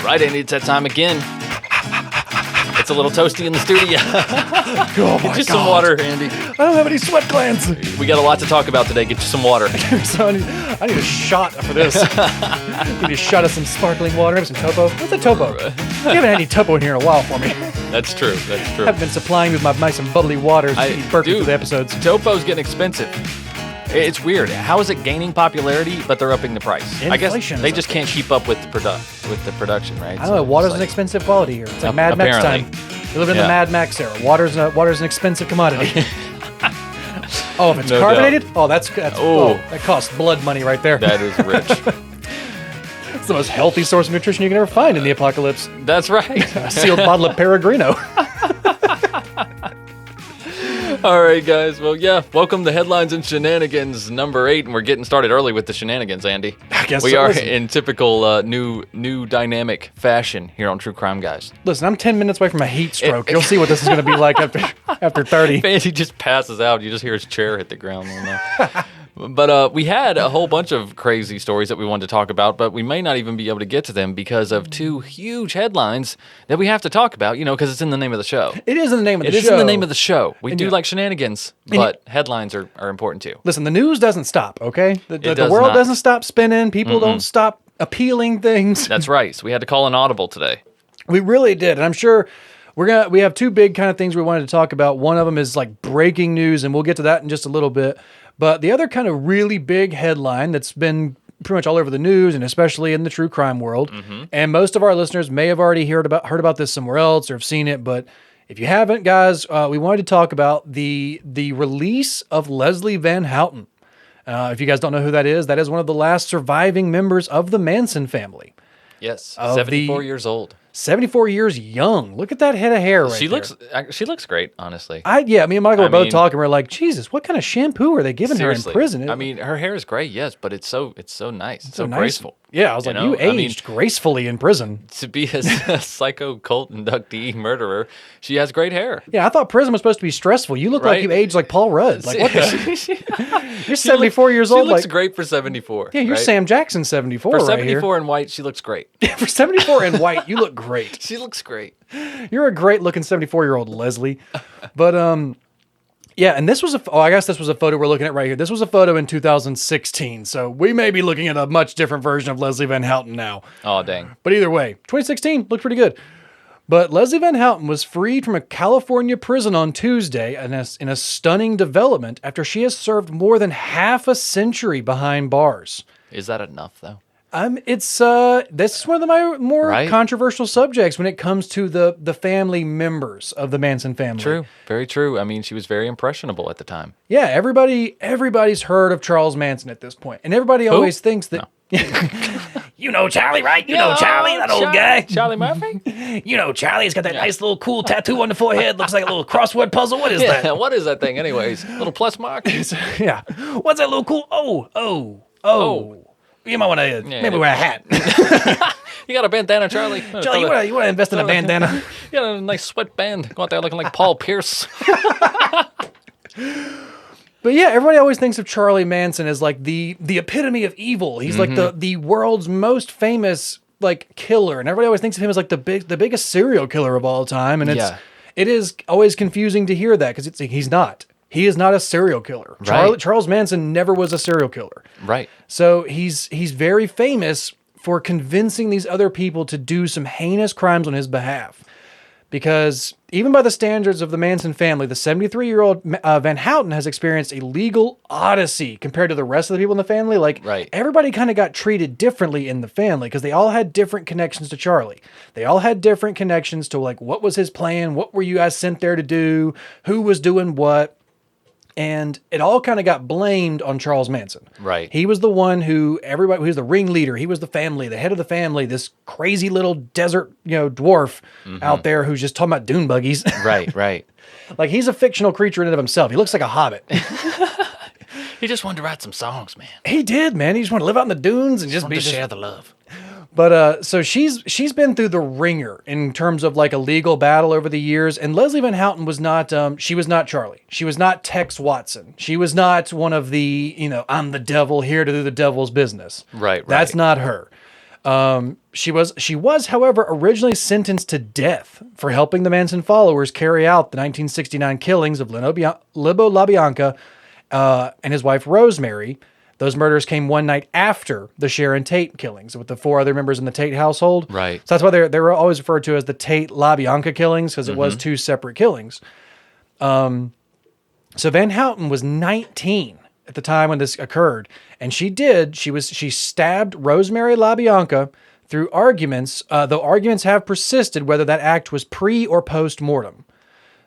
Right, Andy, it's that time again. It's a little toasty in the studio. Oh my Get you God. some water, Andy. I don't have any sweat glands. We got a lot to talk about today. Get you some water. So I need a shot for this. I need a shot of some sparkling water. Maybe some topo. What's a topo? You haven't had any topo in here in a while for me. That's true. That's true. I've been supplying with my nice and bubbly waters to keep Berkeley through the episodes. Topo's getting expensive. It's weird. How is it gaining popularity, but they're upping the price? I guess Inflation they is just up. can't keep up with the production, right? I don't know. Water's an expensive quality here. It's like Mad Max time. We live in the Mad Max era. Water's an expensive commodity. Oh, if it's carbonated, that costs blood money right there. That is rich. It's the most healthy source of nutrition you can ever find in the apocalypse. That's right. A sealed bottle of Peregrino. All right, guys. Well, yeah. Welcome to Headlines and Shenanigans number 8, and we're getting started early with the shenanigans, Andy. I guess we so. are Listen. in typical new dynamic fashion here on True Crime Guys. Listen, I'm 10 minutes away from a heat stroke. You'll see what this is going to be like after 30. Andy just passes out. You just hear his chair hit the ground. But we had a whole bunch of crazy stories that we wanted to talk about, but we may not even be able to get to them because of two huge headlines that we have to talk about, because it's in the name of the show. It is in the name of the show. It is in the name of the show. We do yeah. like shenanigans, but headlines are important too. Listen, the news doesn't stop, okay? The does world not. doesn't stop spinning. People don't stop appealing things. That's right. So we had to call an audible today. We really did. And I'm sure we have two big kind of things we wanted to talk about. One of them is like breaking news, and we'll get to that in just a little bit. But the other kind of really big headline that's been pretty much all over the news, and especially in the true crime world, and most of our listeners may have already heard about this somewhere else or have seen it, but if you haven't, guys, we wanted to talk about the release of Leslie Van Houten. If you guys don't know who that is one of the last surviving members of the Manson family. Yes, 74 years old. 74 years young. Look at that head of hair right there. She looks great, honestly. Me and Michael were both talking. We're like, Jesus, what kind of shampoo are they giving Seriously. her in prison? I mean, her hair is gray, yes, but it's so nice. It's so nice. graceful. Yeah, I was like, you aged gracefully in prison. To be a psycho cult inductee murderer, she has great hair. Yeah, I thought prison was supposed to be stressful. You look like Right? you aged like Paul Rudd. Like, what the? You're 74 years She old. looks Like, great for 74. yeah, you're right? Sam Jackson 74 For right 74 in white, she looks great. here. For 74 in white, you look great. She looks great. You're a great looking 74-year-old Leslie. But yeah, and this was I guess this was a photo we're looking at right here. This was a photo in 2016. So we may be looking at a much different version of Leslie Van Houten now. Oh, dang. But either way, 2016 looked pretty good. But Leslie Van Houten was freed from a California prison on Tuesday in a stunning development after she has served more than half a century behind bars. Is that enough, though? This is one of my more controversial subjects when it comes to the family members of the Manson family. True. Very true. I mean, she was very impressionable at the time. Yeah, everybody's heard of Charles Manson at this point. And everybody always thinks that... No. You know Charlie, right? You know Charlie, that old guy. Charlie Murphy? You know Charlie. He's got that nice little cool tattoo on the forehead. Looks like a little crossword puzzle. What is that? What is that thing anyways? Little plus mark? Yeah. What's that little cool... Oh. You might want to maybe wear a hat. You got a bandana, Charlie? Charlie, you want to invest in a bandana? You got a nice sweatband. Go out there looking like Paul Pierce. But yeah, everybody always thinks of Charlie Manson as like the epitome of evil. He's like the world's most famous like killer, and everybody always thinks of him as like the biggest serial killer of all time. And it is always confusing to hear that because he's not. He is not a serial killer. Right. Charles Manson never was a serial killer. Right. So he's very famous for convincing these other people to do some heinous crimes on his behalf. Because even by the standards of the Manson family, the 73-year-old Van Houten has experienced a legal odyssey compared to the rest of the people in the family. Like, everybody kind of got treated differently in the family because they all had different connections to Charlie. They all had different connections to, like, what was his plan? What were you guys sent there to do? Who was doing what? And it all kind of got blamed on Charles Manson. Right. He was the one who he was the ringleader. He was the family, the head of the family, this crazy little desert, dwarf out there who's just talking about dune buggies. Right. Like he's a fictional creature in and of himself. He looks like a hobbit. He just wanted to write some songs, man. He did, man. He just wanted to live out in the dunes and just share the love. But so she's been through the ringer in terms of like a legal battle over the years. And Leslie Van Houten was not she was not Charlie. She was not Tex Watson. She was not one of the I'm the devil here to do the devil's business. Right. That's not her. She was, however, originally sentenced to death for helping the Manson followers carry out the 1969 killings of Libo LaBianca and his wife Rosemary. Those murders came one night after the Sharon Tate killings with the 4 other members in the Tate household. Right. So that's why they were always referred to as the Tate LaBianca killings, because it was 2 separate killings. So Van Houten was 19 at the time when this occurred, and she stabbed Rosemary LaBianca through arguments, though arguments have persisted whether that act was pre or post mortem.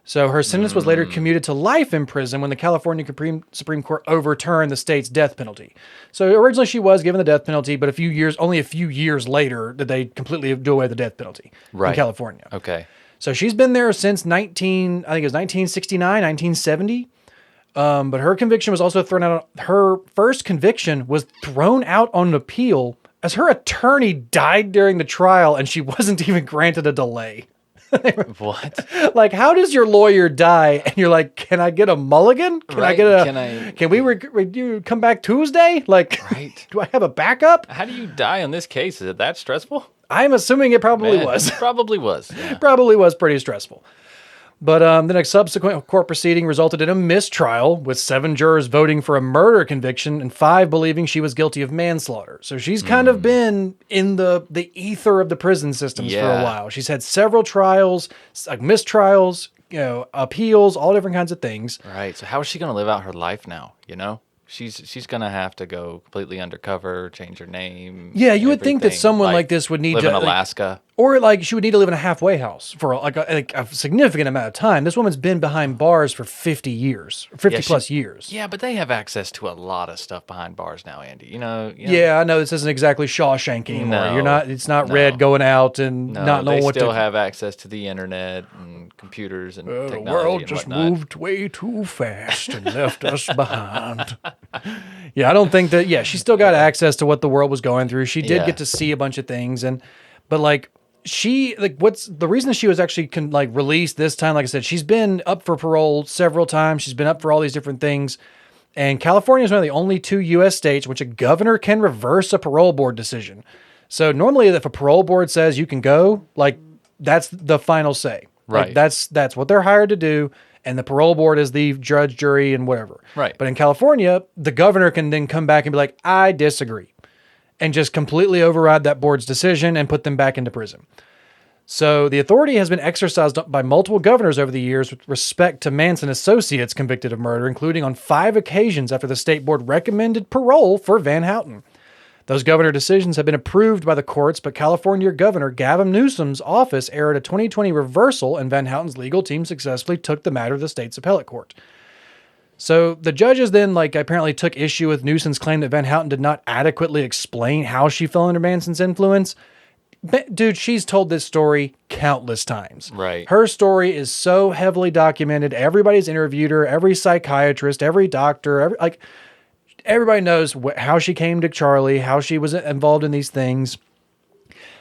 So her sentence was later commuted to life in prison when the California Supreme Court overturned the state's death penalty. So originally she was given the death penalty, but only a few years later did they completely do away with the death penalty in California. Okay. So she's been there since 1969, 1970. But her conviction was also thrown out. Her first conviction was thrown out on an appeal as her attorney died during the trial and she wasn't even granted a delay. What? Like, how does your lawyer die? And you're like, can I get a mulligan? Can we come back Tuesday? Like, do I have a backup? How do you die on this case? Is it that stressful? I'm assuming it probably was. It probably was. Yeah. Probably was pretty stressful. But then a subsequent court proceeding resulted in a mistrial, with 7 jurors voting for a murder conviction and 5 believing she was guilty of manslaughter. So she's kind of been in the ether of the prison systems for a while. She's had several trials, like mistrials, appeals, all different kinds of things. Right. So how is she going to live out her life now? She's going to have to go completely undercover, change her name. Yeah, you would think that someone like this would need live to in Alaska. Or she would need to live in a halfway house for a significant amount of time. This woman's been behind bars for 50 years, 50 plus years. Yeah, but they have access to a lot of stuff behind bars now, Andy. Yeah, I know this isn't exactly Shawshank anymore. It's not Red going out and not knowing what to do. They still have access to the internet and computers and technology. The world just moved way too fast and left us behind. Yeah, I don't think that. Yeah, she still got access to what the world was going through. She did get to see a bunch of things, but what's the reason she was actually released this time? Like I said, she's been up for parole several times. She's been up for all these different things, and California is one of the only 2 U.S. states which a governor can reverse a parole board decision. So normally, if a parole board says you can go, that's the final say. Right. That's what they're hired to do. And the parole board is the judge, jury, and whatever. Right. But in California, the governor can then come back and be like, I disagree. And just completely override that board's decision and put them back into prison. So the authority has been exercised by multiple governors over the years with respect to Manson associates convicted of murder, including on 5 occasions after the state board recommended parole for Van Houten. Those governor decisions have been approved by the courts, but California Governor Gavin Newsom's office aired a 2020 reversal, and Van Houten's legal team successfully took the matter to the state's appellate court. So the judges then apparently took issue with Newsom's claim that Van Houten did not adequately explain how she fell under Manson's influence. Dude, she's told this story countless times. Right. Her story is so heavily documented. Everybody's interviewed her, every psychiatrist, every doctor, everybody knows how she came to Charlie, how she was involved in these things.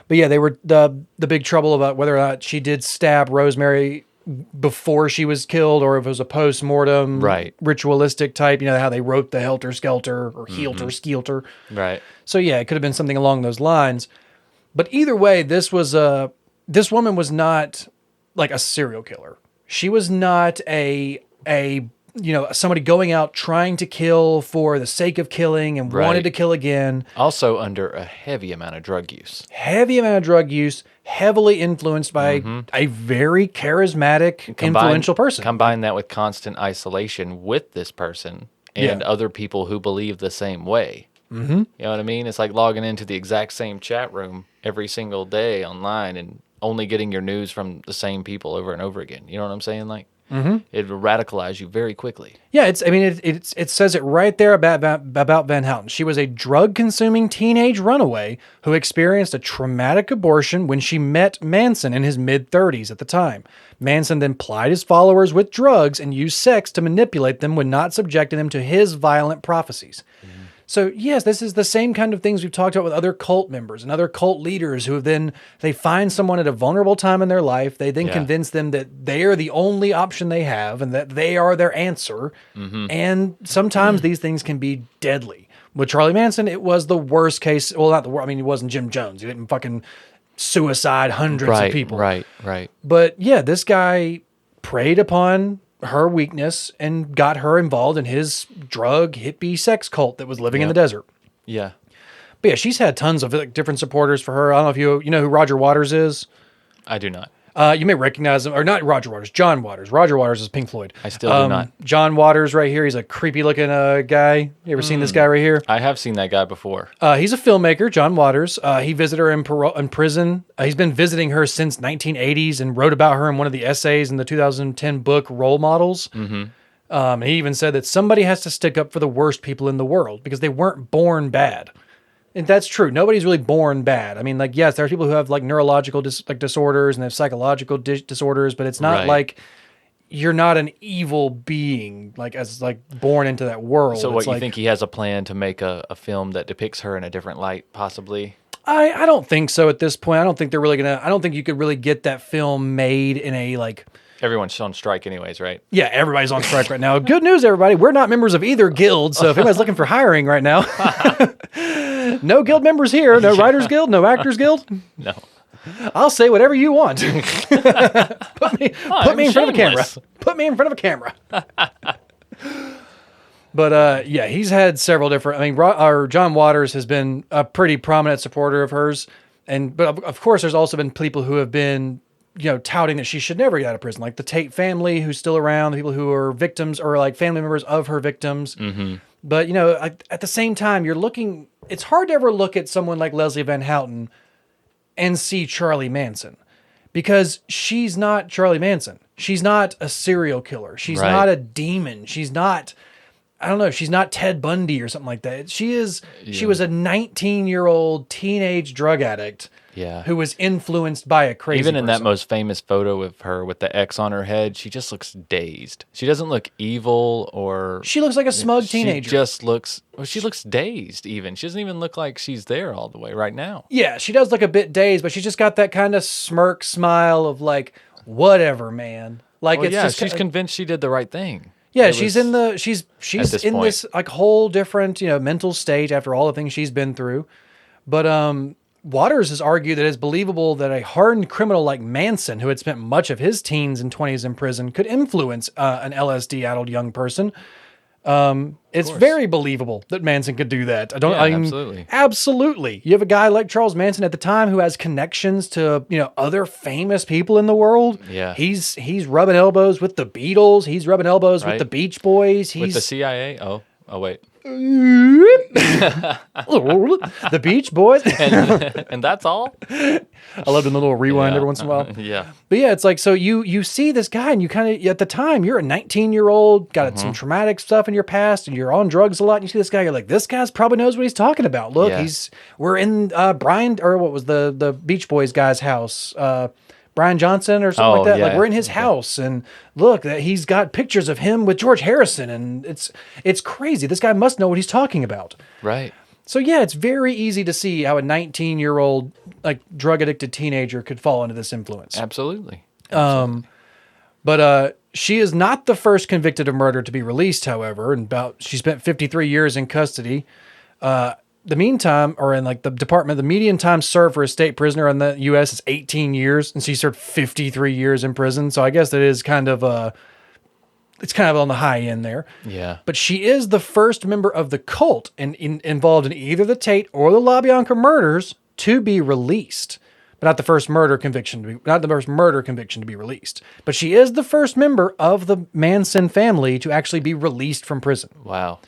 But yeah, they were the big trouble about whether or not she did stab Rosemary before she was killed, or if it was a post-mortem ritualistic type, how they wrote the helter-skelter or heelter-skelter. Right. So yeah, it could have been something along those lines. But either way, this woman was not like a serial killer. She was not a somebody going out trying to kill for the sake of killing and wanted to kill again. Also under a heavy amount of drug use. Heavily influenced by a very charismatic, influential person. Combine that with constant isolation with this person and other people who believe the same way. Mm-hmm. You know what I mean? It's like logging into the exact same chat room every single day online and only getting your news from the same people over and over again. You know what I'm saying? It will radicalize you very quickly. Yeah, it says it right there about Van Houten. She was a drug-consuming teenage runaway who experienced a traumatic abortion when she met Manson in his mid-30s at the time. Manson then plied his followers with drugs and used sex to manipulate them when not subjecting them to his violent prophecies. So yes, this is the same kind of things we've talked about with other cult members and other cult leaders who they find someone at a vulnerable time in their life. They then convince them that they are the only option they have and that they are their answer. And sometimes these things can be deadly. With Charlie Manson, it was the worst case. Well, not the worst. I mean, he wasn't Jim Jones. He didn't fucking suicide hundreds of people. Right. But yeah, this guy preyed upon her weakness and got her involved in his drug hippie sex cult that was living in the desert. Yeah. But yeah, she's had tons of like, different supporters for her. I don't know if you know who Roger Waters is. I do not. You may recognize him, or not Roger Waters, John Waters. Roger Waters is Pink Floyd. I still do not. John Waters right here. He's a creepy looking guy. You ever seen this guy right here? I have seen that guy before. He's a filmmaker, John Waters. He visited her in prison. He's been visiting her since 1980s and wrote about her in one of the essays in the 2010 book Role Models. He even said that somebody has to stick up for the worst people in the world because they weren't born bad. And that's true. Nobody's really born bad. I mean, like, yes, there are people who have like neurological disorders and they have psychological disorders, but it's not like you're not an evil being, like as like born into that world. So it's what, you like, think he has a plan to make a film that depicts her in a different light, possibly? I don't think so at this point. I don't think they're really I don't think you could really get that film made in a like. Everyone's on strike anyways, right? Yeah, everybody's on strike right now. Good news, everybody. We're not members of either guild, so if anybody's looking for hiring right now, no guild members here. No Writers Guild, no Actors Guild. No. I'll say whatever you want. put me in front of a camera. Put me in front of a camera. But yeah, he's had several different. I mean, John Waters has been a pretty prominent supporter of hers, but of course, there's also been people who have been, touting that she should never get out of prison, like the Tate family, who's still around, the people who are victims or like family members of her victims. Mm-hmm. But at the same time, it's hard to ever look at someone like Leslie Van Houten and see Charlie Manson, because she's not Charlie Manson. She's not a serial killer. She's not a demon. She's not, I don't know, she's not Ted Bundy or something like that. She was a 19-year-old teenage drug addict who was influenced by a crazy Even in person. that most famous photo of her with the X on her head, she just looks dazed. She doesn't look evil or... She looks like a smug teenager. She looks dazed even. She doesn't even look like she's there all the way right now. Yeah, she does look a bit dazed, but she's just got that kind of smirk smile of like, whatever, man. Like, she's convinced she did the right thing. Yeah, she's in this like whole different, mental state after all the things she's been through. But Waters has argued that it's believable that a hardened criminal like Manson, who had spent much of his teens and 20s in prison, could influence an LSD-addled young person. It's very believable that Manson could do that. Absolutely. Absolutely. You have a guy like Charles Manson at the time who has connections to, other famous people in the world. Yeah. He's rubbing elbows with the Beatles. He's rubbing elbows with the Beach Boys. With the CIA? Oh, wait. The Beach Boys. and that's all? I love doing the little rewind every once in a while. Yeah. But yeah, it's like, so you see this guy and you kind of, at the time, you're a 19-year-old, got some traumatic stuff in your past and you're on drugs a lot. And you see this guy, you're like, this guy's probably knows what he's talking about. Look, we're in Brian, or what was the Beach Boys guy's house? Brian Johnson or something like that. Yeah. Like, we're in his house and look, that he's got pictures of him with George Harrison, and it's crazy. This guy must know what he's talking about. Right. So yeah, it's very easy to see how a 19-year-old like drug addicted teenager could fall into this influence. Absolutely. But she is not the first convicted of murder to be released, however, and she spent 53 years in custody. The meantime, or in like the department, the median time served for a state prisoner in the U.S. is 18 years, and she served 53 years in prison. So I guess that is kind of it's kind of on the high end there. Yeah. But she is the first member of the cult involved in either the Tate or the LaBianca murders to be released. But not the first murder conviction to be released. But she is the first member of the Manson family to actually be released from prison. Wow.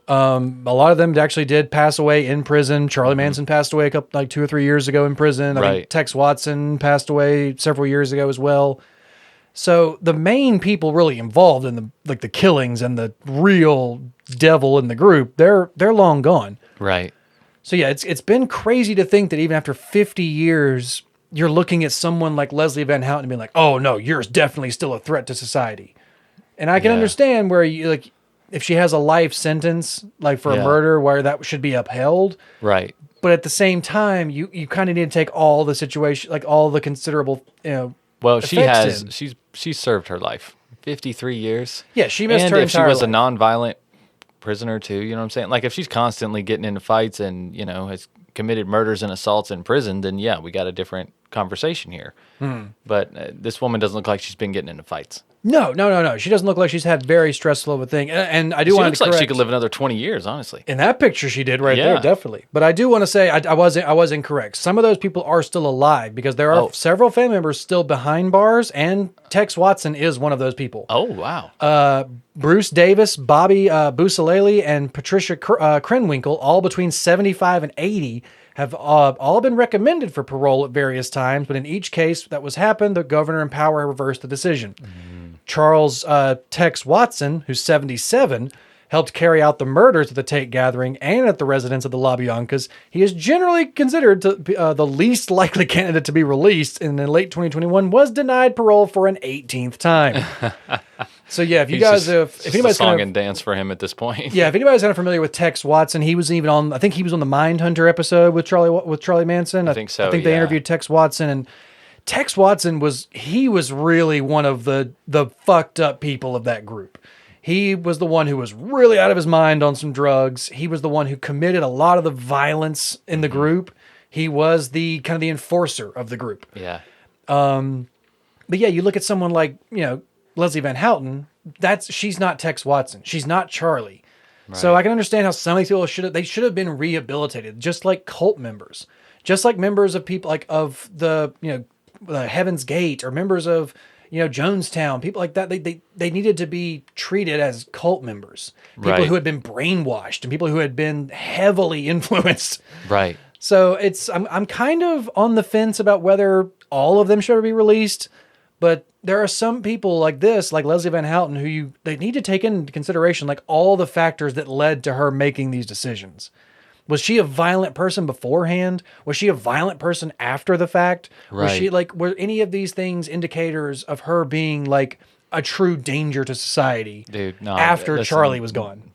A lot of them actually did pass away in prison. Charlie Manson passed away 2 or 3 years ago in prison. I think Tex Watson passed away several years ago as well. So the main people really involved in the killings and the real devil in the group, they're long gone. Right. So yeah, it's been crazy to think that even after 50 years, you're looking at someone like Leslie Van Houten and being like, oh no, you're definitely still a threat to society. And I can understand where you like, if she has a life sentence, like for a murder, where that should be upheld. Right. But at the same time, you kind of need to take all the situation, like all the considerable, Well, she's served her life. 53 years. Yeah, she missed her entire life. And if she was a nonviolent prisoner too. You know what I'm saying? Like if she's constantly getting into fights and has committed murders and assaults in prison, then yeah, we got a different conversation here. But this woman doesn't look like she's been getting into fights. No. She doesn't look like she's had very stressful of a thing. And I do She want looks to correct. like she could live another 20 years, honestly. In that picture, she did right Yeah. there, definitely. But I do want to say I was incorrect. Some of those people are still alive because there are several family members still behind bars, and Tex Watson is one of those people. Oh, wow. Bruce Davis, Bobby Busalele, and Patricia Krenwinkel, all between 75 and 80, have all been recommended for parole at various times, but in each case that was happened, the governor in power reversed the decision. Charles Tex Watson, who's 77, helped carry out the murders at the Tate gathering and at the residence of the LaBiancas. He is generally considered to be, the least likely candidate to be released, and in late 2021 was denied parole for an 18th time. So yeah, if you guys, if anybody's song and dance for him at this point. Yeah, if anybody's kind of familiar with Tex Watson, he was even on. I think he was on the Mindhunter episode with Charlie Manson. I think so. I think they interviewed Tex Watson, and Tex Watson was really one of the fucked up people of that group. He was the one who was really out of his mind on some drugs. He was the one who committed a lot of the violence in the group. He was the kind of the enforcer of the group. Yeah. But yeah, you look at someone like Leslie Van Houten, she's not Tex Watson. She's not Charlie. Right. So I can understand how some of these people should have been rehabilitated, just like cult members, just like members of people like of the Heaven's Gate or members of Jonestown, people like that. They needed to be treated as cult members, people who had been brainwashed and people who had been heavily influenced. Right. So I'm kind of on the fence about whether all of them should be released. But there are some people like this, like Leslie Van Houten, who they need to take into consideration like all the factors that led to her making these decisions. Was she a violent person beforehand? Was she a violent person after the fact? Right. Was she were any of these things indicators of her being like a true danger to society? Dude, no. After Charlie was gone.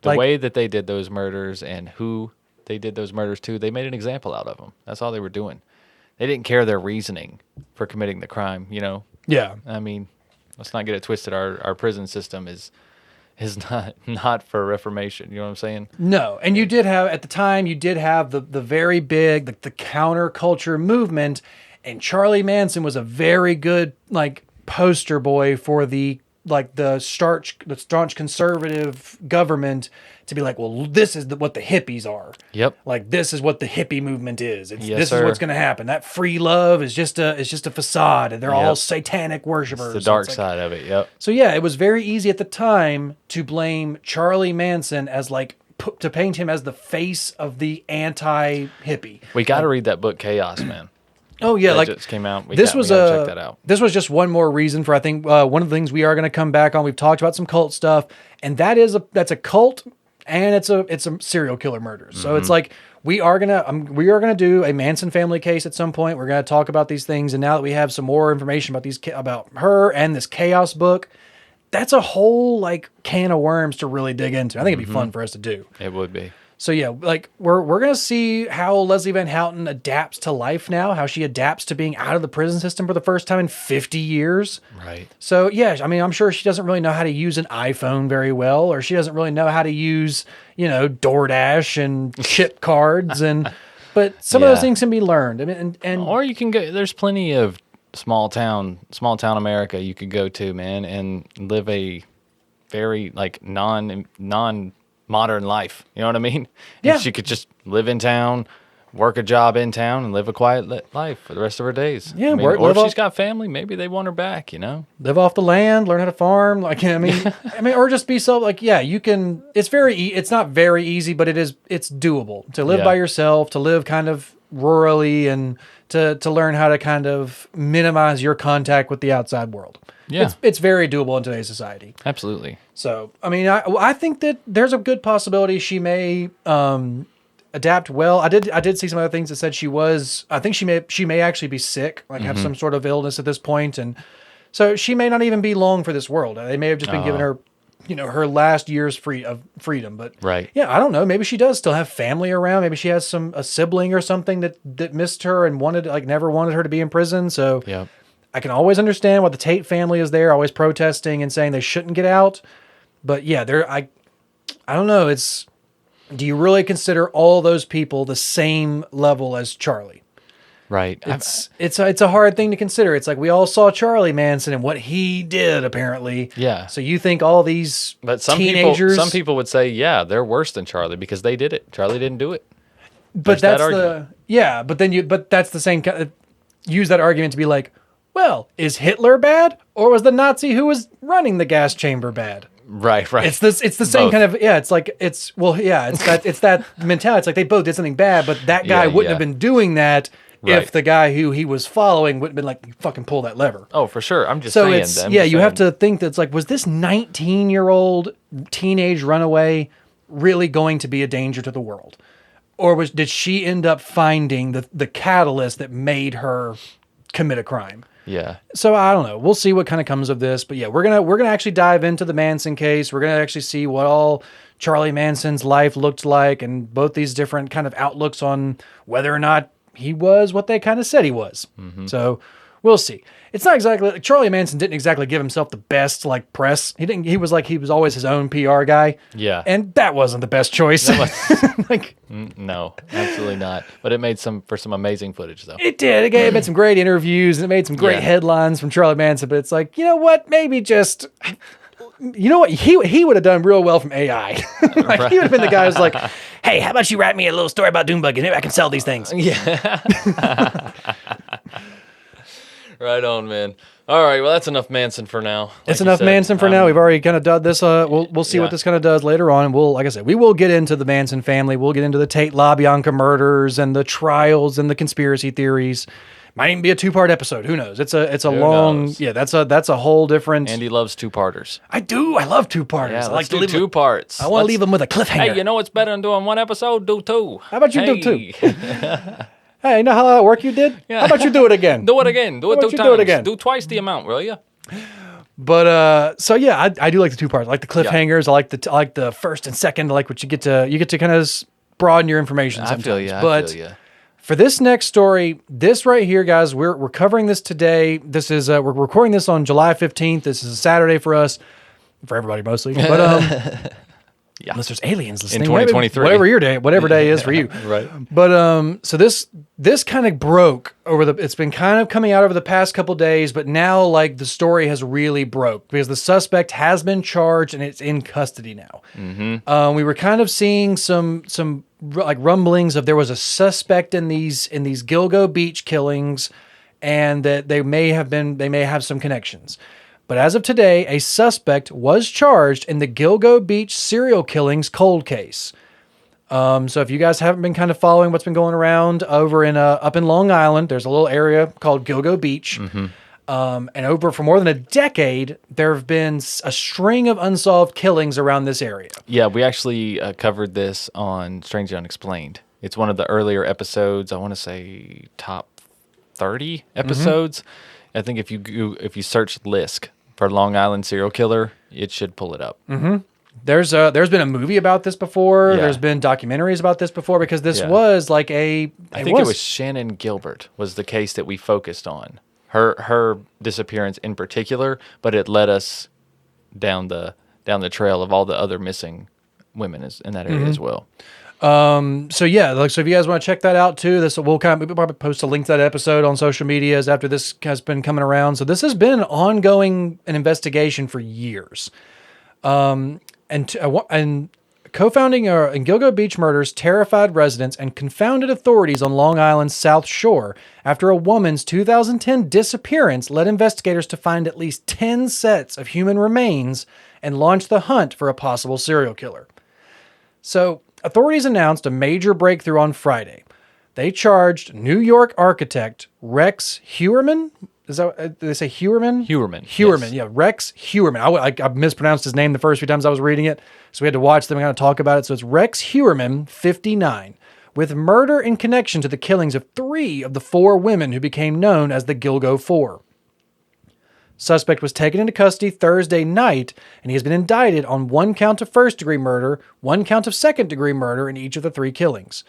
The way that they did those murders and who they did those murders to, they made an example out of them. That's all they were doing. They didn't care their reasoning for committing the crime, Yeah. I mean, let's not get it twisted. Our prison system is not for reformation. You know what I'm saying? No. And you did have, at the time, the very big, the counterculture movement, and Charlie Manson was a very good, poster boy for the staunch conservative government to be like, well, this is what the hippies are. Yep. This is what the hippie movement is. This is what's going to happen. That free love is just a facade, and they're all satanic worshipers. It's the dark side of it. Yep. So yeah, it was very easy at the time to blame Charlie Manson as to paint him as the face of the anti-hippie. We got to read that book, Chaos, man. Oh yeah, that just came out. We gotta check that out. This was just one more reason for, I think, one of the things we are going to come back on. We've talked about some cult stuff, and that's a cult, and it's a serial killer murder. So it's like we are gonna do a Manson family case at some point. We're gonna talk about these things, and now that we have some more information about her and this Chaos book, that's a whole can of worms to really dig into. I think it'd be fun for us to do. It would be. So yeah, we're gonna see how Leslie Van Houten adapts to life now, how she adapts to being out of the prison system for the first time in 50 years. Right. So yeah, I mean, I'm sure she doesn't really know how to use an iPhone very well, or she doesn't really know how to use, DoorDash and chip cards, but some of those things can be learned. I mean, and or you can go. There's plenty of small town America you could go to, man, and live a very non modern life. You know what I mean? Yeah. And she could just live in town, work a job in town, and live a quiet life for the rest of her days. Yeah. Or if she's got family, maybe they want her back, Live off the land, learn how to farm. Or just be you can, it's not very easy, but it's doable to live by yourself, to live kind of rurally, and to learn how to kind of minimize your contact with the outside world. Yeah. It's very doable in today's society. Absolutely. So, I mean, I think that there's a good possibility she may adapt well. I did see some other things that said I think she may actually be sick, have some sort of illness at this point, and so she may not even be long for this world. They may have just been giving her, her last years of freedom. But yeah, I don't know. Maybe she does still have family around. Maybe she has a sibling or something that missed her and never wanted her to be in prison. So yeah. I can always understand why the Tate family is there, always protesting and saying they shouldn't get out. But yeah, I I don't know. Do you really consider all those people the same level as Charlie? Right. It's a hard thing to consider. It's like we all saw Charlie Manson and what he did, apparently. Yeah. So you think all these But teenagers... some people would say, yeah, they're worse than Charlie because they did it. Charlie didn't do it. But There's that argument. but that's the same kind of, use that argument to be like, well, is Hitler bad, or was the Nazi who was running the gas chamber bad? Right. It's the same Both. kind of, it's that mentality. It's like they both did something bad, but that guy wouldn't have been doing that Right. if the guy who he was following wouldn't have been like, you fucking pull that lever. Oh, for sure. I'm just So saying. it's you have to think that it's like, was this 19-year-old teenage runaway really going to be a danger to the world? Or did she end up finding the catalyst that made her commit a crime? Yeah. So I don't know. We'll see what kind of comes of this. But yeah, we're gonna actually dive into the Manson case. We're gonna actually see what all Charlie Manson's life looked like, and both these different kind of outlooks on whether or not he was what they kind of said he was. Mm-hmm. So we'll see. It's not exactly Charlie Manson didn't exactly give himself the best like press. He was always his own PR guy. Yeah. And that wasn't the best choice. Like No, absolutely not. But it made some amazing footage though. it did. It made some great interviews and it made some great headlines from Charlie Manson. But it's like, you know what? Maybe just, you know what? He would have done real well from AI. Like, he would have been the guy who's like, hey, how about you write me a little story about Doombuggy? Maybe I can sell these things. Yeah. Right on, man. All right, well, that's enough Manson for now. It's enough Manson for now. We've already kind of done this. We'll see Yeah. what this kind of does later on. And like I said, we will get into the Manson family. We'll get into the Tate LaBianca murders and the trials and the conspiracy theories. Might even be a 2-part episode. Who knows? It's a long knows? yeah. That's a whole different. Andy loves 2-parters. I do. I love 2-parters. Yeah, I like let's to do leave 2 parts. I want to leave them with a cliffhanger. Hey, you know what's better than doing 1 episode? Do 2. How about you do 2? Hey, you know how that work you did? Yeah. How about you do it again? Do it again. Do it Why 2 don't you times. do it again? Do twice the amount, will you? But so yeah, I do like the 2 parts. I like the cliffhangers. I like the first and second. I like what you get to kind of broaden your information. I Sometimes. feel you. But for this next story, this right here, guys, we're covering this today. This is we're recording this on July 15th. This is a Saturday for us, for everybody mostly. But Yeah. unless there's aliens listening, In 2023. whatever day is for you. Right. But so this kind of broke it's been kind of coming out over the past couple days, but now like the story has really broke because the suspect has been charged and it's in custody now. Mm-hmm. We were kind of seeing some like rumblings of there was a suspect in these Gilgo Beach killings, and that they may have some connections. But as of today, a suspect was charged in the Gilgo Beach serial killings cold case. So if you guys haven't been kind of following what's been going around over in up in Long Island, there's a little area called Gilgo Beach. Mm-hmm. And for more than a decade, there have been a string of unsolved killings around this area. Yeah, we actually covered this on Strangely Unexplained. It's one of the earlier episodes. I want to say top 30 episodes. Mm-hmm. I think if you search Lisk for Long Island serial killer, it should pull it up. Mm-hmm. There's been a movie about this before. Yeah. There's been documentaries about this before because this Yeah. was like I think it was Shannon Gilbert was the case that we focused on. Her disappearance in particular, but it led us down the trail of all the other missing women in that area as well. So yeah, like, so if you guys want to check that out too, we'll probably post a link to that episode on social medias after this has been coming around. So this has been an investigation for years. And co-founding in Gilgo Beach murders terrified residents and confounded authorities on Long Island's South Shore after a woman's 2010 disappearance led investigators to find at least 10 sets of human remains and launch the hunt for a possible serial killer. So authorities announced a major breakthrough on Friday. They charged New York architect Rex Heuermann. Is that, did they say Heuermann? Heuermann. Heuermann, Yes. yeah. Rex Heuermann. I mispronounced his name the first few times I was reading it, so we had to watch them and kind of talk about it. So it's Rex Heuermann, 59, with murder in connection to the killings of 3 of the 4 women who became known as the Gilgo Four. Suspect was taken into custody Thursday night, and he has been indicted on 1 count of first-degree murder, 1 count of second-degree murder in each of the 3 killings.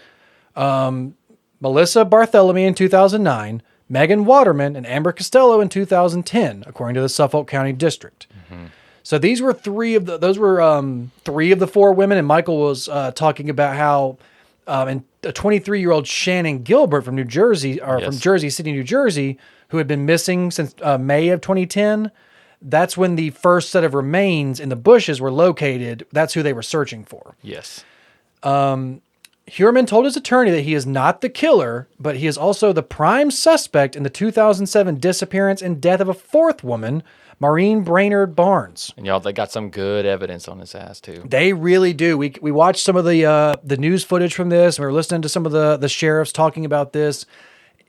Melissa Barthelemy in 2009, Megan Waterman and Amber Costello in 2010, according to the Suffolk County District. Mm-hmm. So these were three of the four women, and Michael was talking about how and a 23-year-old Shannon Gilbert from New Jersey, or from Jersey City, New Jersey, who had been missing since May of 2010. That's when the first set of remains in the bushes were located. That's who they were searching for. Yes. Huerman told his attorney that he is not the killer, but he is also the prime suspect in the 2007 disappearance and death of a fourth woman, Maureen Brainerd Barnes. And y'all, they got some good evidence on his ass too. They really do. We watched some of the news footage from this, and we were listening to some of the sheriffs talking about this.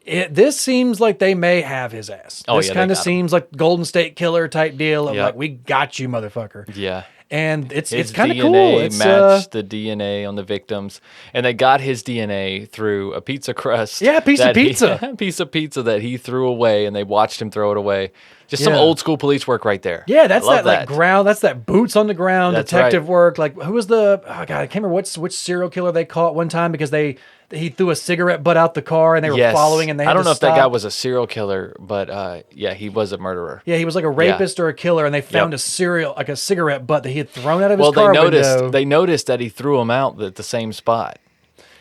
This seems like they may have his ass. Oh, this yeah, kind they of got seems like Golden State Killer type deal of Yep. like, we got you, motherfucker. Yeah. And it's His kind of DNA cool. It's matched the DNA on the victims, and they got his DNA through a pizza crust. Yeah, a piece of that pizza. A piece of pizza that he threw away, and they watched him throw it away. Just some Yeah. old school police work right there. Yeah, that's I love that like ground. That's that boots on the ground That's detective right. work. Like who was the? Oh God, I can't remember which serial killer they caught one time because he threw a cigarette butt out the car and they were Yes. following and they had I don't to know if that guy stop. was a serial killer, but yeah, he was a murderer. Yeah, he was like a rapist or a killer, and they found a cigarette butt that he had thrown out of his Well, car window. they noticed that he threw him out at the same spot.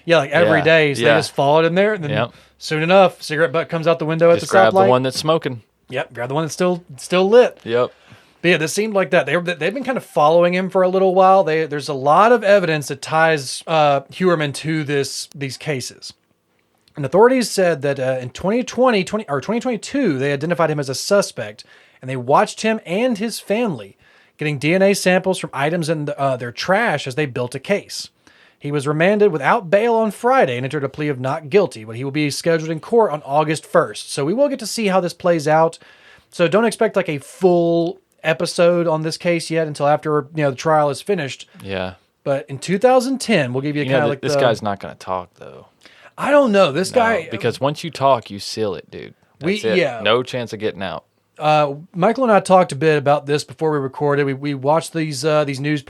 Yeah, like every Yeah, day. So yeah. they just followed him there, and then Yep. soon enough, cigarette butt comes out the window Just at grab the stoplight. the one that's smoking. Yep, grab the one that's still lit. Yep. But yeah, this seemed like that. They've been kind of following him for a little while. There's a lot of evidence that ties Huerman to these cases. And authorities said that in 2022, they identified him as a suspect, and they watched him and his family getting DNA samples from items in their trash as they built a case. He was remanded without bail on Friday and entered a plea of not guilty, but he will be scheduled in court on August 1st. So we will get to see how this plays out. So don't expect like a full episode on this case yet until after the trial is finished. Yeah. But in 2010, we'll give you, kind of like this guy's not going to talk though. I don't know. This guy, because once you talk, you seal it, dude. That's it. yeah. No chance of getting out. Michael and I talked a bit about this before we recorded. We watched these news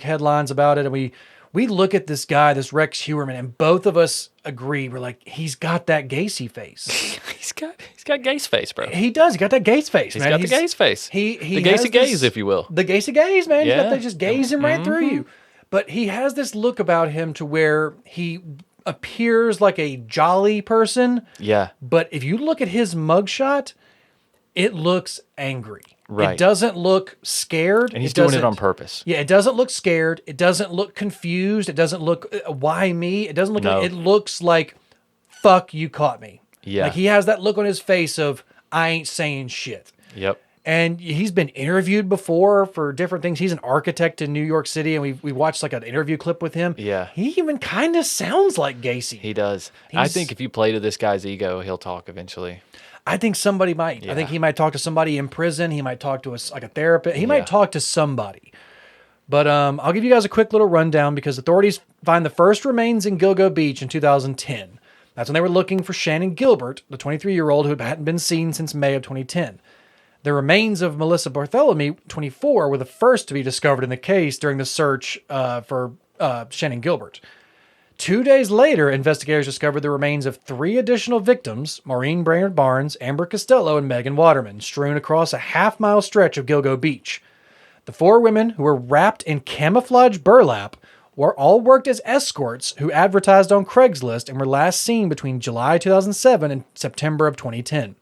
headlines about it, and we look at this guy, this Rex Huerman, and both of us agree. We're like, he's got that Gacy face. he's got Gaze face, bro. He does. He got that Gaze face, He's man. got the Gaze face. He the has Gacy gaze, if you will. The Gacy gaze, man. Yeah. He's got that just gazing right through you. But he has this look about him to where he appears like a jolly person. Yeah. But if you look at his mugshot, it looks angry. Right. It doesn't look scared. And he's doing it on purpose. Yeah, it doesn't look scared. It doesn't look confused. It doesn't look, why me? It doesn't look, No. it looks like, fuck, you caught me. Yeah. Like he has that look on his face of, I ain't saying shit. Yep. And he's been interviewed before for different things. He's an architect in New York City, and we watched like an interview clip with him. Yeah. He even kind of sounds like Gacy. He does. I think if you play to this guy's ego, he'll talk eventually. I think somebody might. I think he might talk to somebody in prison. He might talk to us like a therapist. He might talk to somebody. But I'll give you guys a quick little rundown because authorities find the first remains in Gilgo Beach in 2010. That's when they were looking for Shannon Gilbert, the 23-year-old who hadn't been seen since May of 2010. The remains of Melissa Bartholomew, 24, were the first to be discovered in the case during the search for Shannon Gilbert. 2 days later, investigators discovered the remains of 3 additional victims, Maureen Brainerd Barnes, Amber Costello, and Megan Waterman, strewn across a half-mile stretch of Gilgo Beach. The 4 women, who were wrapped in camouflage burlap, were all worked as escorts who advertised on Craigslist and were last seen between July 2007 and September of 2010.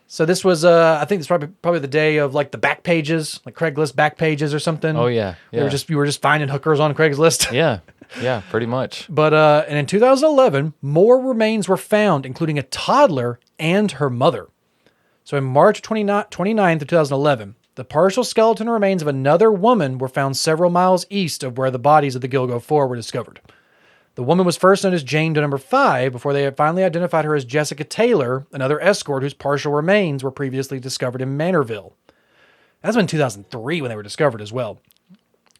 So this was, I think this was probably the day of like the back pages, like Craigslist back pages or something. Oh, yeah. You were just finding hookers on Craigslist. Yeah. Yeah, pretty much. But and in 2011, more remains were found, including a toddler and her mother. So in March 29th of 2011, the partial skeleton remains of another woman were found several miles east of where the bodies of the Gilgo Four were discovered. The woman was first known as Jane Doe number 5 before they had finally identified her as Jessica Taylor, another escort whose partial remains were previously discovered in Manorville. That's been 2003 when they were discovered as well.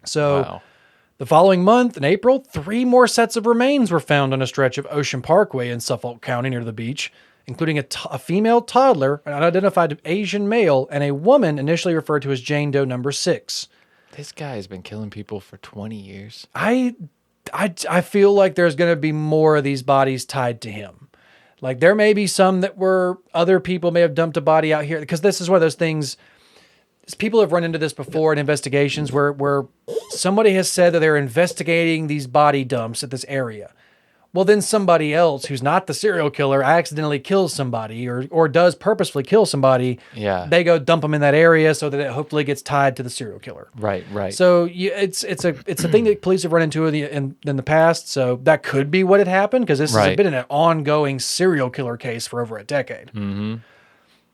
So Wow. the following month, in April, 3 more sets of remains were found on a stretch of Ocean Parkway in Suffolk County near the beach, including a female toddler, an unidentified Asian male, and a woman initially referred to as Jane Doe number 6. This guy has been killing people for 20 years. I feel like there's going to be more of these bodies tied to him. Like there may be some that were other people may have dumped a body out here because this is one of those things. people have run into this before in investigations where somebody has said that they're investigating these body dumps at this area. Well, then somebody else who's not the serial killer accidentally kills somebody or does purposefully kill somebody. Yeah. They go dump them in that area so that it hopefully gets tied to the serial killer. Right. So it's a thing that police have run into in the past. So that could be what had happened because this has been an ongoing serial killer case for over a decade. Mm-hmm.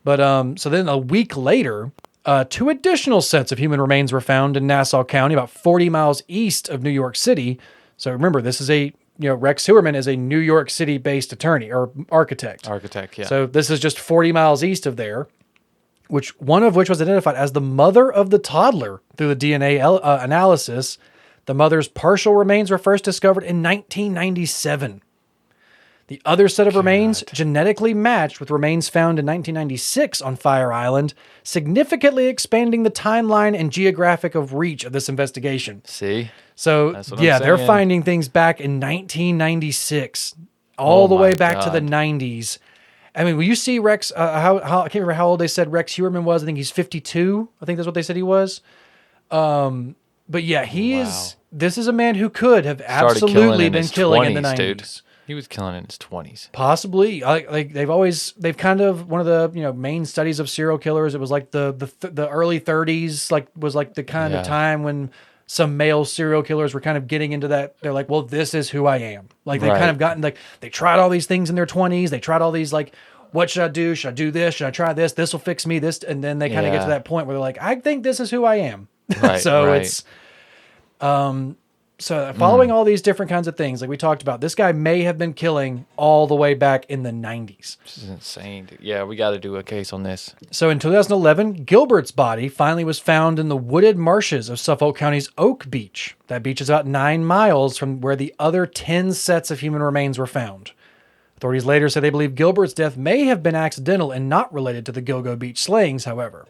But so then a week later, 2 additional sets of human remains were found in Nassau County, about 40 miles east of New York City. So remember, this is Rex Heuermann is a New York City-based attorney or architect. Architect, yeah. So this is just 40 miles east of there, one of which was identified as the mother of the toddler through the DNA analysis. The mother's partial remains were first discovered in 1997. The other set of remains genetically matched with remains found in 1996 on Fire Island, significantly expanding the timeline and geographic of reach of this investigation. See? So, they're finding things back in 1996, all the way back to the 90s. I mean, will you see Rex, how I can't remember how old they said Rex Heuermann was. I think he's 52. I think that's what they said he was. But yeah, this is a man who could have absolutely been killing in the 90s. Dude. He was killing in his 20s. Possibly. They've kind of, one of the, main studies of serial killers, it was like the early 30s, was the kind of time when some male serial killers were kind of getting into that. They're like, well, this is who I am. Like, they've kind of gotten, they tried all these things in their 20s. They tried all these, what should I do? Should I do this? Should I try this? This will fix me. This. And then they kind of get to that point where they're like, I think this is who I am. Right, it's, so following all these different kinds of things, like we talked about, this guy may have been killing all the way back in the 90s. This is insane. Dude. Yeah, we got to do a case on this. So in 2011, Gilbert's body finally was found in the wooded marshes of Suffolk County's Oak Beach. That beach is about 9 miles from where the other 10 sets of human remains were found. Authorities later said they believe Gilbert's death may have been accidental and not related to the Gilgo Beach slayings, however.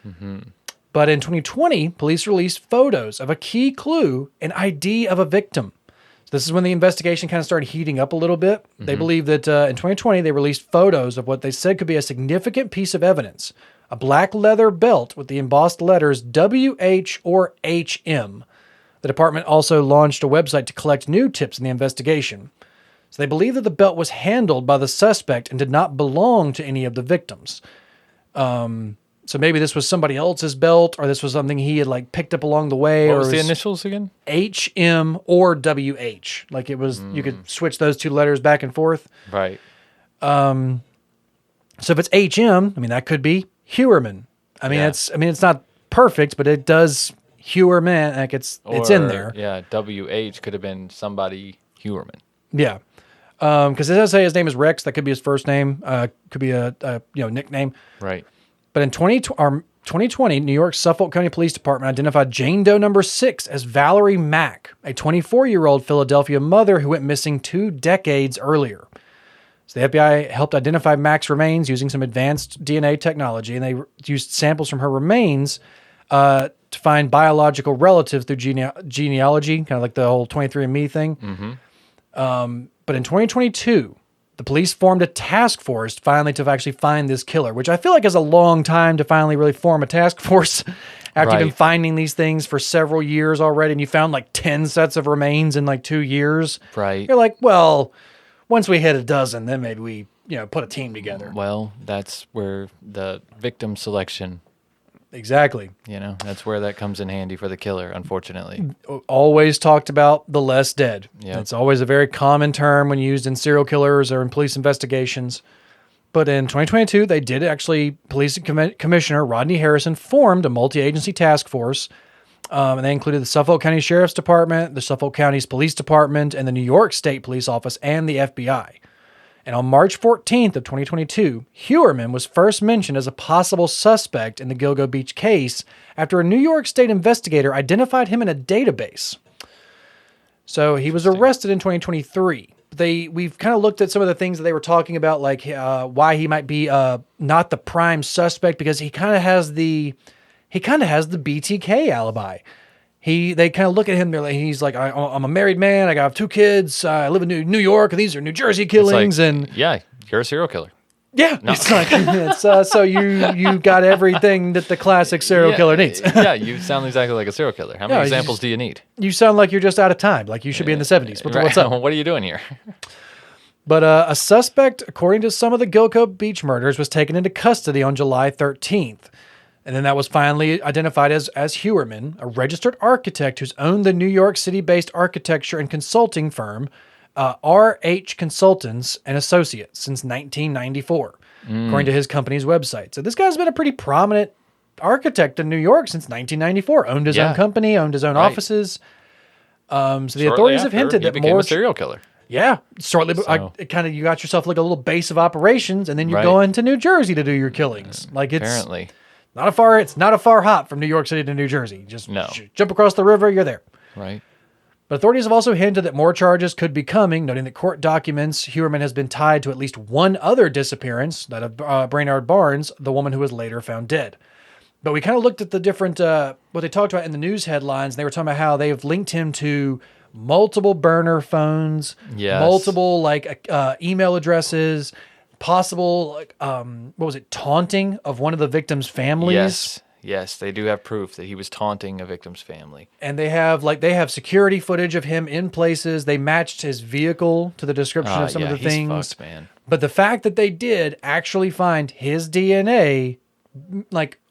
Mm-hmm. But in 2020, police released photos of a key clue, an ID of a victim. So this is when the investigation kind of started heating up a little bit. Mm-hmm. They believe that in 2020, they released photos of what they said could be a significant piece of evidence, a black leather belt with the embossed letters WH or HM. The department also launched a website to collect new tips in the investigation. So they believe that the belt was handled by the suspect and did not belong to any of the victims. So maybe this was somebody else's belt, or this was something he had picked up along the way. What was the initials again? HM or WH. Like it was, you could switch those 2 letters back and forth. Right. So if it's HM, that could be Heuermann. It's not perfect, but it does Heuermann. It's in there. Yeah. WH could have been somebody Heuermann. Yeah. Because it does say his name is Rex. That could be his first name. Could be a nickname. Right. But in 2020, New York Suffolk County Police Department identified Jane Doe number 6 as Valerie Mack, a 24-year-old Philadelphia mother who went missing 2 decades earlier. So the FBI helped identify Mack's remains using some advanced DNA technology, and they used samples from her remains to find biological relatives through genealogy, kind of like the whole 23andMe thing. Mm-hmm. But in 2022... the police formed a task force finally to actually find this killer, which I feel like is a long time to finally really form a task force after you've been finding these things for several years already, and you found 10 sets of remains in 2 years. Right. You're like, well, once we hit a dozen, then maybe we, put a team together. Well, that's where the victim selection. Exactly. That's where that comes in handy for the killer, unfortunately. Always talked about the less dead. Yeah. It's always a very common term when used in serial killers or in police investigations. But in 2022, they did actually, Police Commissioner Rodney Harrison formed a multi-agency task force. And they included the Suffolk County Sheriff's Department, the Suffolk County's Police Department, and the New York State Police Office, and the FBI. And on March 14th of 2022, Heuermann was first mentioned as a possible suspect in the Gilgo Beach case after a New York State investigator identified him in a database. So he was arrested in 2023. We've kind of looked at some of the things that they were talking about, like why he might be not the prime suspect, because he kind of has the BTK alibi. They kind of look at him. He's like, I'm a married man. I got 2 kids. I live in New York, and these are New Jersey killings. Yeah, you're a serial killer. Yeah, it's like it's so you got everything that the classic serial killer needs. Yeah, you sound exactly like a serial killer. How many examples do you need? You sound like you're just out of time. Like you should be in the 70s. What's up? What are you doing here? But a suspect, according to some of the Gilco Beach murders, was taken into custody on July 13th. And then that was finally identified as Hewerman, a registered architect who's owned the New York City-based architecture and consulting firm RH Consultants and Associates since 1994, according to his company's website. So this guy's been a pretty prominent architect in New York since 1994. Owned his own company, owned his own offices. So the authorities have hinted that became a serial killer. Yeah, shortly. You got yourself like a little base of operations, and then you're going to New Jersey to do your killings. Like it's apparently it's not a far hop from New York City to New Jersey. Just jump across the river, you're there. Right. But authorities have also hinted that more charges could be coming, noting that court documents Hewerman has been tied to at least one other disappearance, that of Brainard Barnes, the woman who was later found dead. But we kind of looked at the different, what they talked about in the news headlines, and they were talking about how they have linked him to multiple burner phones, multiple email addresses, possible, taunting of one of the victims' families. Yes, they do have proof that he was taunting a victim's family. And they have security footage of him in places. They matched his vehicle to the description of some of the things. He's fucked, man. But the fact that they did actually find his DNA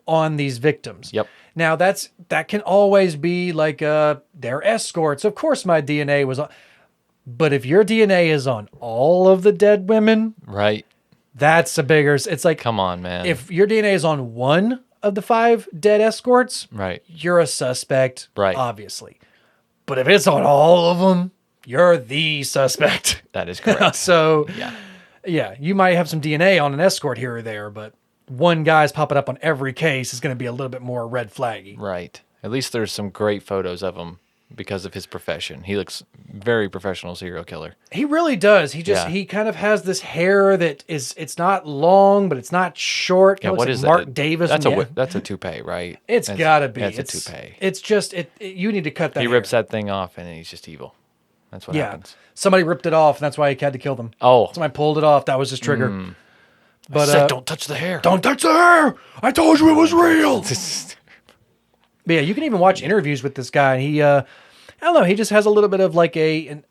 on these victims. Yep. Now that can always be they're escorts. Of course my DNA was on. But if your DNA is on all of the dead women, right. That's a bigger, it's like, come on, man. If your DNA is on one of the 5 dead escorts, right, you're a suspect, right, obviously. But if it's on all of them, you're the suspect. That is correct. So, yeah, you might have some DNA on an escort here or there, but one guy's popping up on every case is going to be a little bit more red flaggy. Right. At least there's some great photos of him because of his profession. He looks very professional serial killer. He really does. He kind of has this hair that it's not long, but it's not short. Yeah, what is that? Mark Davis. That's a toupee, right? It's gotta be. It's a toupee. It's just you need to cut that. He rips that thing off, and he's just evil. That's what happens. Somebody ripped it off, and that's why he had to kill them. Oh, somebody pulled it off. That was his trigger. But I said, don't touch the hair. Don't touch the hair. I told you it was real. But yeah, you can even watch interviews with this guy. He, I don't know, he just has a little bit of like an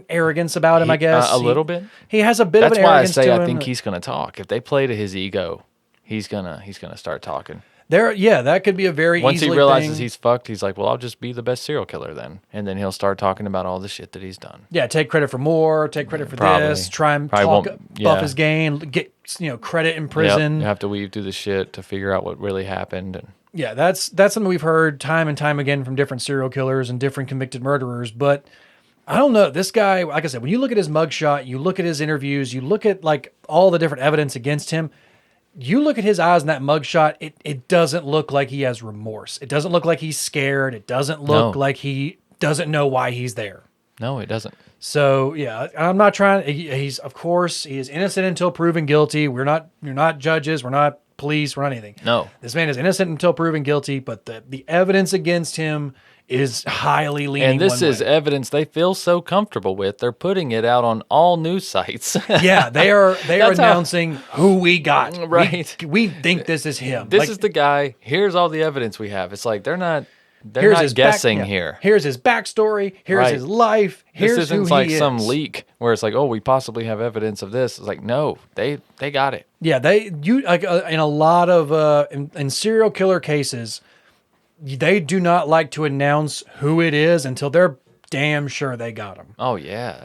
arrogance about him, I guess. A little bit? He has a bit of an arrogance to him. That's why I think he's going to talk. If they play to his ego, he's gonna start talking. That could be a very Once he realizes he's fucked, he's like, well, I'll just be the best serial killer then. And then he'll start talking about all the shit that he's done. Yeah, take credit for more, take credit for this, try and buff his game, get credit in prison. Yep. You have to weave through the shit to figure out what really happened. And yeah, that's something we've heard time and time again from different serial killers and different convicted murderers. But I don't know. This guy, like I said, when you look at his mugshot, you look at his interviews, you look at like all the different evidence against him, you look at his eyes in that mugshot, it doesn't look like he has remorse. It doesn't look like he's scared. It doesn't look like he doesn't know why he's there. No, it doesn't. So, yeah, I'm not trying. He is innocent until proven guilty. You're not judges. We're not police. We're not anything. No. This man is innocent until proven guilty, but the evidence against him is highly leaning and this is evidence they feel so comfortable with. They're putting it out on all news sites. Yeah, they are announcing who we got. Right. We think this is him. This is the guy. Here's all the evidence we have. It's like they're not guessing here. Here's his backstory. Here's his life. Here's this isn't who like he some is. leak where it's like, oh, we possibly have evidence of this. It's like, no, they got it. Yeah, in a lot of in serial killer cases, they do not like to announce who it is until they're damn sure they got him. Oh yeah.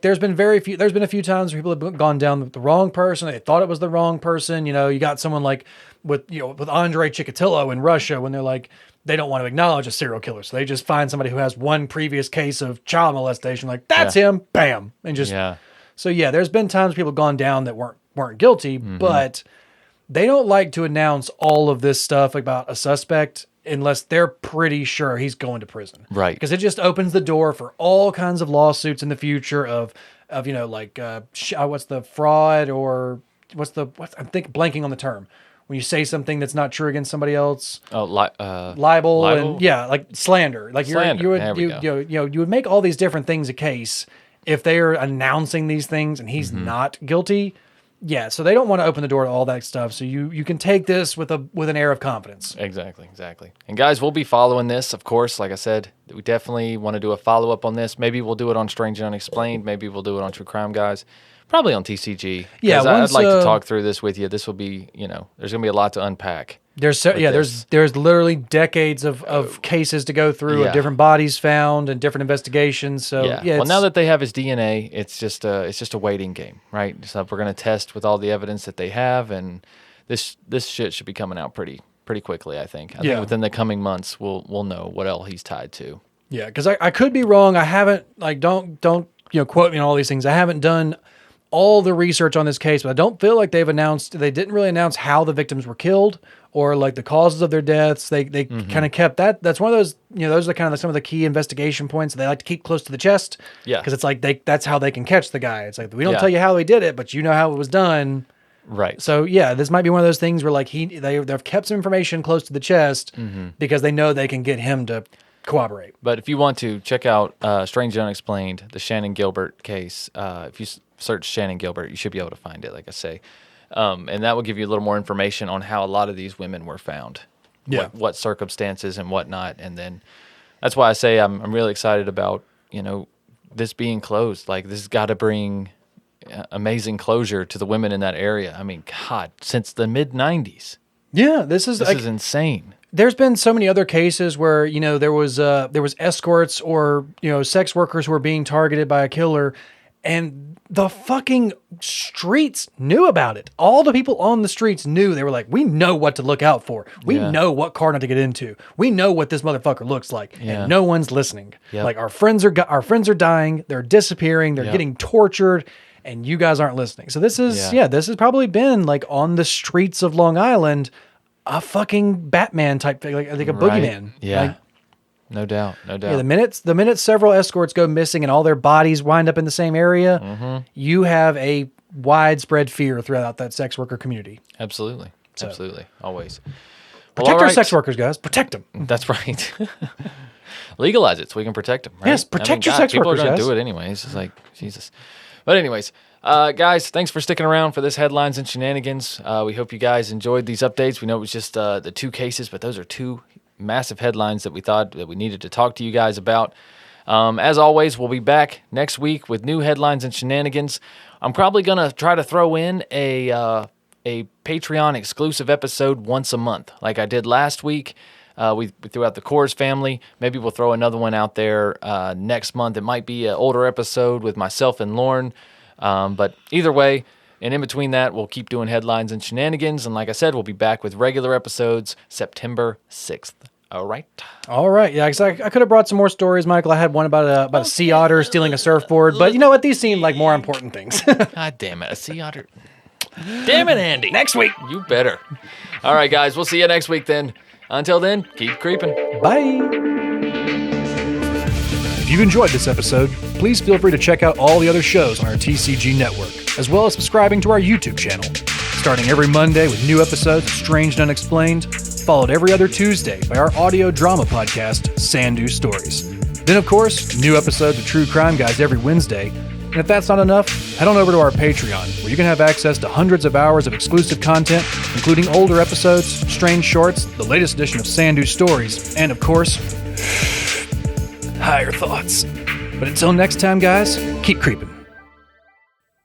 There's been a few times where people have gone down the wrong person. They thought it was the wrong person. You got someone like with Andrei Chikatilo in Russia when they're like, they don't want to acknowledge a serial killer. So they just find somebody who has one previous case of child molestation. Like, that's him. Bam. And just, So yeah, there's been times people have gone down that weren't guilty, but they don't like to announce all of this stuff about a suspect unless they're pretty sure he's going to prison. Right. Because it just opens the door for all kinds of lawsuits in the future of what's the fraud or I'm blanking on the term. When you say something that's not true against somebody else. Oh, libel and like slander. Like slander. You would make all these different things a case if they are announcing these things and he's not guilty. Yeah, so they don't want to open the door to all that stuff. So you can take this with an air of confidence. Exactly. And guys, we'll be following this, of course. Like I said, we definitely want to do a follow-up on this. Maybe we'll do it on Strange and Unexplained. Maybe we'll do it on True Crime Guys. Probably on TCG. Yeah, I'd like to talk through this with you. This will be, there's going to be a lot to unpack. There's literally decades of cases to go through, of different bodies found and different investigations. So well, now that they have his DNA, it's just a waiting game, right? So we're gonna test with all the evidence that they have, and this shit should be coming out pretty quickly. I think within the coming months, we'll know what else he's tied to. Yeah, because I could be wrong. I haven't don't quote me on all these things. I haven't done all the research on this case, but I don't feel like they didn't really announce how the victims were killed or like the causes of their deaths. They kind of kept that. That's one of those, those are kind of some of the key investigation points they like to keep close to the chest. Yeah. Because it's like that's how they can catch the guy. It's like, we don't tell you how he did it, but you know how it was done. Right. So yeah, this might be one of those things where like they've kept some information close to the chest because they know they can get him to corroborate. But if you want to check out Strange Unexplained, the Shannon Gilbert case, if you search Shannon Gilbert, you should be able to find it, like I say. And that will give you a little more information on how a lot of these women were found. Yeah. What circumstances and whatnot. And then that's why I say I'm really excited about, this being closed. Like, this has got to bring amazing closure to the women in that area. I mean, God, since the mid-90s. Yeah, this is insane. There's been so many other cases where, there was escorts or, sex workers who were being targeted by a killer, and the fucking streets knew about it. All the people on the streets knew. They were like, we know what to look out for. We know what car not to get into. We know what this motherfucker looks like. Yeah. And no one's listening. Yep. Like, our friends are dying. They're disappearing. They're getting tortured. And you guys aren't listening. So this is, this has probably been like on the streets of Long Island, a fucking Batman type thing, like I think a boogeyman. Yeah. Like, no doubt. yeah, the minute several escorts go missing and all their bodies wind up in the same area, you have a widespread fear throughout that sex worker community. Absolutely. Always. Protect our sex workers, guys. Protect them. That's right. Legalize it so we can protect them. Right? Yes, protect your sex people workers, are going to guys. do it anyways. It's like, Jesus. But anyways, guys, thanks for sticking around for this Headlines and Shenanigans. We hope you guys enjoyed these updates. We know it was just the two cases, but those are two massive headlines that we thought that we needed to talk to you guys about. As always, we'll be back next week with new Headlines and Shenanigans. I'm probably going to try to throw in a Patreon exclusive episode once a month, like I did last week. We threw out the Coors family. Maybe we'll throw another one out there next month. It might be an older episode with myself and Lauren. But either way, and in between that, we'll keep doing Headlines and Shenanigans. And like I said, we'll be back with regular episodes September 6th. All right. Yeah, because I could have brought some more stories, Michael. I had one about a sea otter stealing a surfboard. But you know what? These seem like more important things. God damn it. A sea otter. Damn it, Andy. Next week. You better. All right, guys. We'll see you next week then. Until then, keep creeping. Bye. If you've enjoyed this episode, please feel free to check out all the other shows on our TCG network, as well as subscribing to our YouTube channel. Starting every Monday with new episodes of Strange and Unexplained, followed every other Tuesday by our audio drama podcast, Sandu Stories. Then, of course, new episodes of True Crime Guys every Wednesday. And if that's not enough, head on over to our Patreon, where you can have access to hundreds of hours of exclusive content, including older episodes, strange shorts, the latest edition of Sandu Stories, and of course, higher thoughts. But until next time, guys, keep creeping.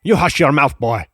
You hush your mouth, boy.